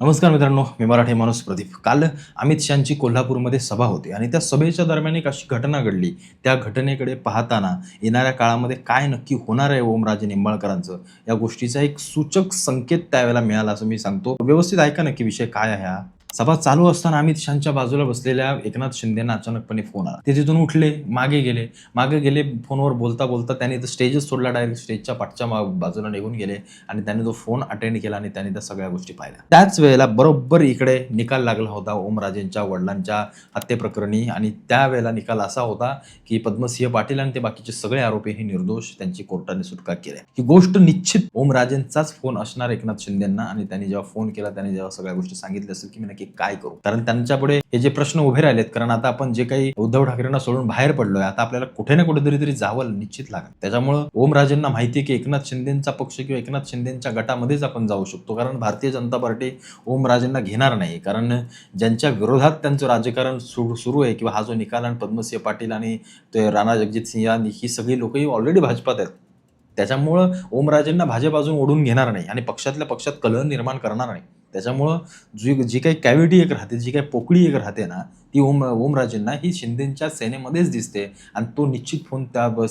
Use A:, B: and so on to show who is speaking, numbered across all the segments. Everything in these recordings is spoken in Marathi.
A: नमस्कार मित्रांनो, मी मराठी माणूस प्रदीप. काल अमित शहांची कोल्हापूरमध्ये सभा होती आणि त्या सभेच्या दरम्यान एक अशी घटना घडली. त्या घटनेकडे पाहताना येणाऱ्या काळामध्ये काय नक्की होणार आहे ओमराजे निंबाळकरांचं, या गोष्टीचा एक सूचक संकेत त्यावेळेला मिळाला असं मी सांगतो. व्यवस्थित ऐका नक्की विषय काय आहे हा. सभा चालू असताना अमित शहांच्या बाजूला बसलेल्या एकनाथ शिंदेंना अचानकपणे फोन आला. ते तिथून उठले, मागे गेले फोनवर बोलता बोलता त्यांनी तर स्टेजच सोडला, डायरेक्ट स्टेजच्या पाठच्या बाजूला निघून गेले आणि त्यांनी तो फोन अटेंड केला आणि त्यांनी त्या सगळ्या गोष्टी पाहिल्या. त्याच वेळेला बरोबर इकडे निकाल लागला होता ओमराजेंच्या वडिलांच्या हत्येप्रकरणी आणि त्यावेळेला निकाल असा होता की पद्मसिंह पाटील आणि ते बाकीचे सगळे आरोपी हे निर्दोष, त्यांची कोर्टाने सुटका केली. ही गोष्ट निश्चित ओमराजेंचाच फोन असणार एकनाथ शिंदेंना आणि त्यांनी जेव्हा फोन केला, त्यांनी जेव्हा सगळ्या गोष्टी सांगितल्या असेल की मी नक्की काय करू, कारण त्यांच्यापुढे हे जे प्रश्न उभे राहिलेत. कारण आता आपण जे काही उद्धव ठाकरेंना सोडून बाहेर पडलोय, आता आपल्याला कुठे ना कुठेतरी जावं निश्चित लागेल. त्याच्यामुळे ओमराजेंना माहिती आहे की एकनाथ शिंदेंचा पक्ष किंवा एकनाथ शिंदेंच्या गटामध्येच आपण जाऊ शकतो, कारण भारतीय जनता पार्टी ओमराजेंना घेणार नाही. कारण ज्यांच्या विरोधात त्यांचं राजकारण सुरू आहे किंवा हा जो निकाल आणि पद्मसिंह पाटील आणि ते राणा जगजितसिंह ही सगळी लोकही ऑलरेडी भाजपात आहेत. त्याच्यामुळं ओमराजेंना भाजप अजून ओढून घेणार नाही आणि पक्षातल्या पक्षात कलह निर्माण करणार नाही. त्याच्यामुळं जी काही कॅव्हिटी एक राहते, जी काही पोकळी एक राहते ना, ती ओमराजेंना ही शिंदेंच्या सेनेमध्येच दिसते आणि तो निश्चित फोन त्या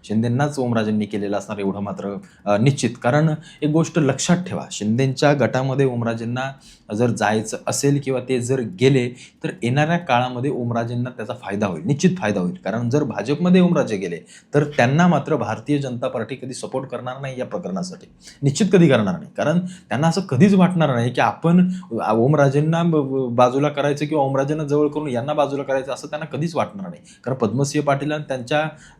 A: शिंदेंनाच ओमराजेंनी केलेला असणार, एवढं मात्र निश्चित. कारण एक गोष्ट लक्षात ठेवा, शिंदेंच्या गटामध्ये ओमराजेंना जर जायचं असेल किंवा ते जर गेले तर येणाऱ्या काळामध्ये ओमराजेंना त्याचा फायदा होईल, निश्चित फायदा होईल. कारण जर भाजपमध्ये ओमराजे गेले तर त्यांना मात्र भारतीय जनता पार्टी कधी सपोर्ट करणार नाही या प्रकरणासाठी, निश्चित कधी करणार नाही. कारण त्यांना असं कधीच वाटणार नाही की आपण ओमराजेंना बाजूला करायचं किंवा ओमराजेंना जवळ करून यांना बाजूला करायचं, असं त्यांना कधीच वाटणार नाही. कारण पद्मसिंह पाटील आणि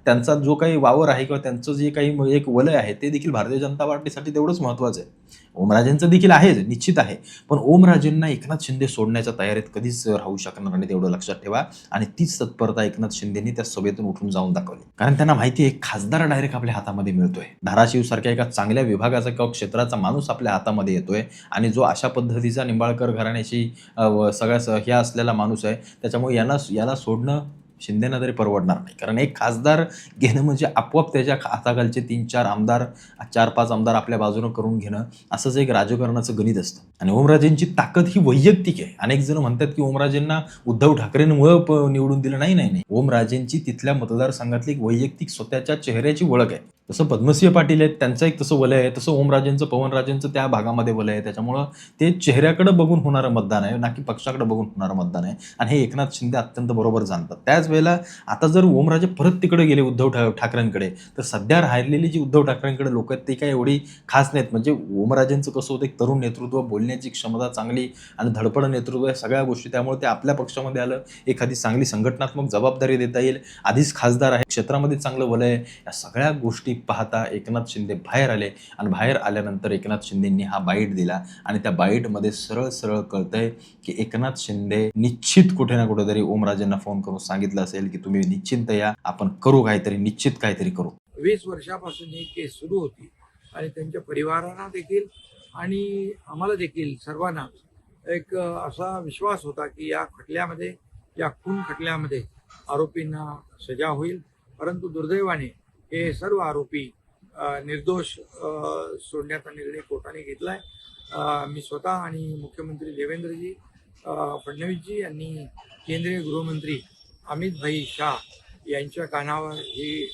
A: त्यांचा जो काही वावर आहे किंवा त्यांचं जे काही एक वलय आहे ते देखील भारतीय जनता पार्टीसाठी तेवढंच महत्त्वाचं आहे. ओमराजेंचं देखील आहे, निश्चित आहे, पण ओमराजेंना एकनाथ शिंदे सोडण्याच्या तयारीत कधीच राहू शकणार नाही, तेवढं लक्षात ठेवा. आणि तीच तत्परता एकनाथ शिंदेनी त्या सभेतून उठून जाऊन दाखवली. कारण त्यांना माहिती आहे खासदार डायरेक्ट आपल्या हातामध्ये मिळतोय, धाराशिव सारख्या एका चांगल्या विभागाचा किंवा क्षेत्राचा माणूस आपल्या हातामध्ये येतोय आणि जो अशा पद्धतीचा निंबाळकर घराण्याशी सगळ्या हे असलेला माणूस आहे. त्याच्यामुळे याला सोडणं शिंदेना तरी परवडणार नाही. कारण एक खासदार घेणं म्हणजे आपोआप त्याच्या हाताखालचे 3-4 आमदार, 4-5 आमदार आपल्या बाजूनं करून घेणं, असंच एक राजकारणाचं गणित असतं. आणि ओमराजेंची ताकद ही वैयक्तिक आहे. अनेक जण म्हणतात की ओमराजेंना उद्धव ठाकरेंमुळं निवडून दिलं. नाही, ओमराजेंची तिथल्या मतदारसंघातली एक वैयक्तिक स्वतःच्या चेहऱ्याची ओळख आहे. तसं पद्मसिंह पाटील आहेत, त्यांचं एक तसं वलय आहे, तसं ओमराजेंचं, पवनराजेंचं त्या भागामध्ये वलय आहे. त्याच्यामुळं ते चेहऱ्याकडे बघून होणारं मतदान आहे, ना की पक्षाकडे बघून होणारं मतदान आहे. आणि हे एकनाथ शिंदे अत्यंत बरोबर जाणतात. त्याच वेळेला आता जर ओमराजे परत तिकडे गेले उद्धव ठाकरेंकडे, तर सध्या राहिलेली जी उद्धव ठाकरेंकडे लोक आहेत ते काही एवढी खास नाहीत. म्हणजे ओमराजेंचं कसं होतं, एक तरुण नेतृत्व, बोलण्याची क्षमता चांगली आणि धडपड नेतृत्व, या सगळ्या गोष्टी, त्यामुळे ते आपल्या पक्षामध्ये आलं. एखादी चांगली संघटनात्मक जबाबदारी देता येईल, आधीच खासदार आहे, क्षेत्रामध्ये चांगलं वलय, या सगळ्या गोष्टी पाहता एकनाथ शिंदे बाहेर आले. आणि बाहेर आल्यानंतर एकनाथ शिंदेंनी हा बाईट दिला आणि त्या बाईटमध्ये सरळ कळतंय की एकनाथ शिंदे निश्चित कुठे ना कुठेतरी ओमराजेंना फोन करून सांगितलं असेल की तुम्ही निश्चिंत या, आपण करू काहीतरी, निश्चित काहीतरी करू.
B: 20 वर्षापासून ही केस सुरू होती आणि त्यांच्या परिवारांना देखील आणि आम्हाला देखील सर्वांना एक असा विश्वास होता की या खटल्यामध्ये, या खून खटल्यामध्ये आरोपींना सजा होईल. परंतु दुर्दैवाने हे सर्व आरोपी निर्दोष सोडण्याचा निर्णय कोर्टाने घेतला आहे. मी स्वतः आणि मुख्यमंत्री देवेंद्रजी फडणवीसजी यांनी केंद्रीय गृहमंत्री अमित भाई शाह यांच्या कानावर ही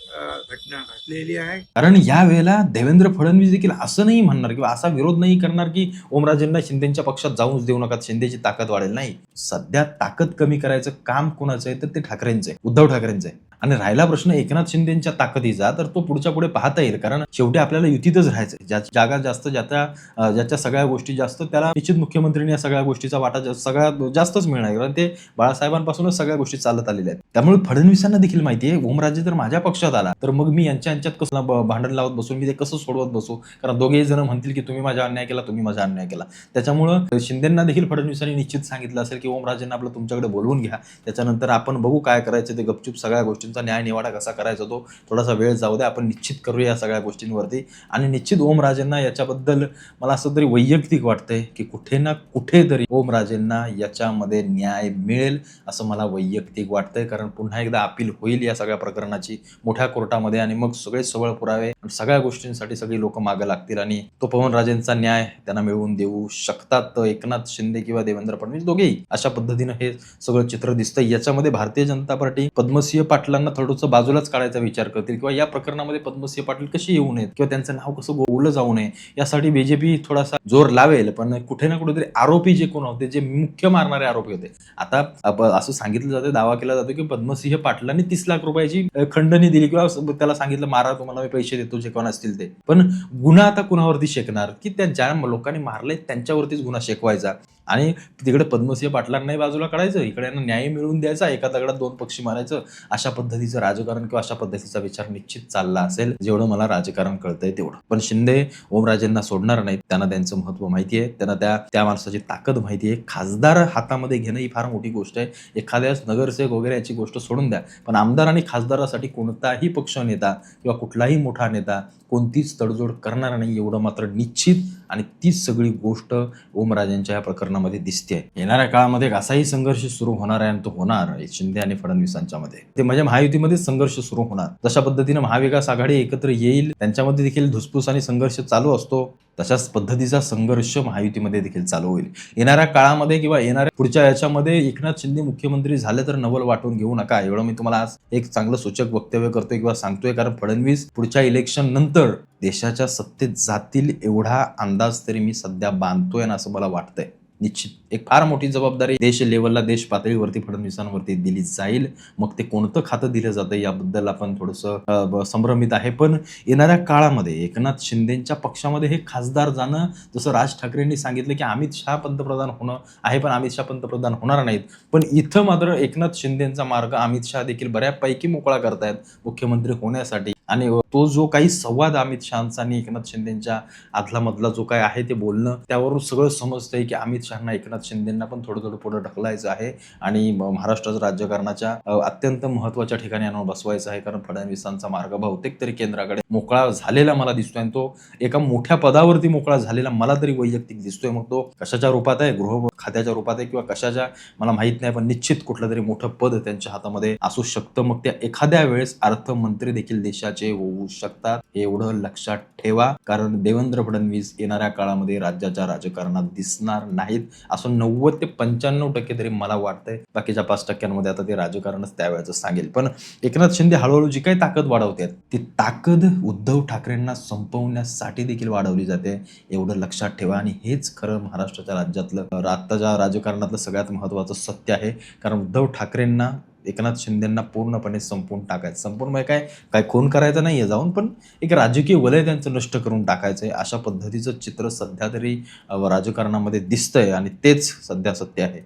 B: घटना घडलेली आहे.
A: कारण या वेळेला देवेंद्र फडणवीस देखील असं नाही म्हणणार किंवा असा विरोध नाही करणार की ओमराजेंना शिंदेच्या पक्षात जाऊनच देऊ नका, शिंदेची ताकद वाढेल. नाही, सध्या ताकद कमी करायचं काम कोणाचं आहे तर ते ठाकरेंचं आहे, उद्धव ठाकरेंचं आहे. आणि राहिला प्रश्न एकनाथ शिंदेच्या ताकदीचा, तर तो पुढच्या पुढे पाहता येईल. कारण शेवटी आपल्याला युतीतच राहायचं, जागा जास्त, ज्याच्या सगळ्या गोष्टी जास्त, त्याला निश्चित मुख्यमंत्र्यांनी या सगळ्या गोष्टीचा वाटा सगळ्यात जास्तच मिळणार, कारण ते बाळासाहेबांपासूनच सगळ्या गोष्टी चालत आलेल्या आहेत. त्यामुळे फडणवीसांना देखील माहिती आहे ओमराजे जर माझ्या पक्षात आला तर मग मी यांच्यात कसं भांडण लावत बसू, मी ते कसं सोडवत बसू, कारण दोघेही जण म्हणतील की तुम्ही माझा अन्याय केला, तुम्ही माझा अन्याय केला. त्याच्यामुळं शिंदेंना देखील फडणवीसांनी निश्चित सांगितलं असेल की ओमराजेंना आपलं तुमच्याकडे बोलवून घ्या, त्याच्यानंतर आपण बघू काय करायचं ते, गपचूप सगळ्या गोष्टींचा तुमचा न्याय निवाडा कसा करायचा तो थोडासा वेळ जाऊ द्या, आपण निश्चित करूया या सगळ्या गोष्टींवरती. आणि निश्चित ओमराजेंना याच्याबद्दल मला असं तरी वैयक्तिक वाटतंय की कुठे ना कुठेतरी ओमराजेंना याच्यामध्ये न्याय मिळेल असं मला वैयक्तिक वाटतंय. कारण पुन्हा एकदा अपील होईल या सगळ्या प्रकरणाची मोठ्या कोर्टामध्ये आणि मग सगळे सबळ पुरावे सगळ्या गोष्टींसाठी सगळी लोक मागे लागतील आणि तो पवनराजेंचा न्याय त्यांना मिळवून देऊ शकतात एकनाथ शिंदे किंवा देवेंद्र फडणवीस दोघेही. अशा पद्धतीनं हे सगळं चित्र दिसतंय. याच्यामध्ये भारतीय जनता पार्टी पद्मसिंह पाटलांना थोडंसं बाजूलाच काढायचा विचार करतील किंवा या प्रकरणामध्ये पद्मसिंह पाटील कशी येऊ नयेत किंवा त्यांचं नाव कसं गोवलं जाऊ नये यासाठी बीजेपी थोडासा जोर लावेल. पण कुठे ना कुठेतरी आरोपी जे कोण होते, जे मुख्य मारणारे आरोपी होते, आता असं सांगितलं जातं, दावा केला जातो की पद्मसिंह पाटलांनी 30 लाख रुपयाची खंडणी दिली किंवा त्याला सांगितलं मारा, तुम्हाला मी पैसे देतो जे कोण असतील ते. पण गुन्हा आता कुणावरती शेकणार की त्या ज्या लोकांनी मारले त्यांच्यावरतीच गुन्हा शेकवायचा आणि तिकडे पद्मसिंह पाटलांनाही बाजूला काढायचं, इकडे यांना न्याय मिळवून द्यायचा, एका दगडात दोन पक्षी मारायचं. अशा पद्धतीचं राजकारण किंवा अशा पद्धतीचा विचार निश्चित चालला असेल, जेवढं मला राजकारण कळतंय तेवढं. पण शिंदे ओमराजेंना सोडणार नाहीत. त्यांना त्यांचं महत्व माहिती आहे, त्यांना त्या माणसाची ताकद माहिती आहे. खासदार हातामध्ये घेणं ही फार मोठी गोष्ट आहे. एखाद्या नगरसेवक वगैरे याची गोष्ट सोडून द्या, पण आमदार आणि खासदारासाठी कोणताही पक्ष नेता किंवा कुठलाही मोठा नेता कोणतीच तडजोड करणार नाही, एवढं मात्र निश्चित. आणि तीच सगळी गोष्ट ओमराजेंच्या या प्रकरणामध्ये दिसते. येणाऱ्या काळामध्ये एक असाही संघर्ष सुरू होणार आहे आणि तो होणार आहे शिंदे आणि फडणवीसांच्या मध्ये. ते म्हणजे महायुतीमध्ये संघर्ष सुरू होणार. जशा पद्धतीने महाविकास आघाडी एकत्र येईल, त्यांच्यामध्ये देखील धुसफूस आणि संघर्ष चालू असतो, तशाच पद्धतीचा संघर्ष महायुतीमध्ये देखील चालू होईल. येणाऱ्या काळामध्ये किंवा येणाऱ्या पुढच्या याच्यामध्ये एकनाथ शिंदे मुख्यमंत्री झाले तर नवल वाटून घेऊ नका, एवढं मी तुम्हाला आज एक चांगलं सूचक वक्तव्य करतोय किंवा सांगतोय. कारण फडणवीस पुढच्या इलेक्शन नंतर देशाच्या सत्तेत जातील एवढा अंदाज तरी मी सध्या बांधतोय आणि असं मला वाटतंय. निश्चित एक फार मोठी जबाबदारी देश लेवलला, देश पातळीवरती फडणवीसांवरती दिली जाईल. मग ते कोणतं खातं दिलं जातं याबद्दल आपण थोडंसं संभ्रमित आहे. पण येणाऱ्या काळामध्ये एकनाथ शिंदेच्या पक्षामध्ये हे खासदार जाणं, जसं राज ठाकरेंनी सांगितलं की अमित शहा पंतप्रधान होणं आहे, पण अमित शहा पंतप्रधान होणार नाहीत. पण इथं मात्र एकनाथ शिंदेचा मार्ग अमित शहा देखील बऱ्यापैकी मोकळा करतायत मुख्यमंत्री होण्यासाठी. आणि तो जो काही संवाद अमित शहाचा आणि एकनाथ शिंदेच्या आदलामधला जो काय आहे ते बोलणं, त्यावरून सगळं समजतंय की अमित शहाना एकनाथ शिंदेंना पण थोडं थोडं पुढे ढकलायचं आहे आणि महाराष्ट्राच्या राजकारणाच्या अत्यंत महत्वाच्या ठिकाणी आणून बसवायचं आहे. कारण फडणवीसांचा मार्ग बहुतेक तरी केंद्राकडे मोकळा झालेला मला दिसतोय आणि तो एका मोठ्या पदावरती मोकळा झालेला मला तरी वैयक्तिक दिसतोय. मग तो कशाच्या रूपात आहे, गृह खात्याच्या रूपात आहे किंवा कशाच्या मला माहित नाही, पण निश्चित कुठलं तरी मोठं पद त्यांच्या हातामध्ये असू शकतं. मग त्या एखाद्या वेळेस अर्थमंत्री देखील देशाचे होऊ शकतात, एवढं लक्षात ठेवा. कारण देवेंद्र फडणवीस येणाऱ्या काळामध्ये राज्याच्या राजकारणात दिसणार नाहीत असं 90 ते 95% तरी मला वाटतंय. बाकीच्या 5% आता ते राजकारणच त्यावेळेचं सांगेल. पण एकनाथ शिंदे हळूहळू जी काही ताकद वाढवतात ती ताकद उद्धव ठाकरेंना संपवण्यासाठी देखील वाढवली जाते, एवढं लक्षात ठेवा. आणि हेच खरं महाराष्ट्राच्या राज्यातलं आत्ताच्या राजकारणातलं सगळ्यात महत्वाचं सत्य आहे. कारण उद्धव ठाकरेंना एकनाथ शिंदेंना पूर्णपणे संपवून टाकायचं. संपूर्ण म्हणजे काय खून करायचं नाहीये जाऊन, पण एक राजकीय वलय त्यांचं नष्ट करून टाकायचंय. अशा पद्धतीचं चित्र सध्या तरी राजकारणामध्ये दिसतंय आणि तेच सध्या सत्य आहे.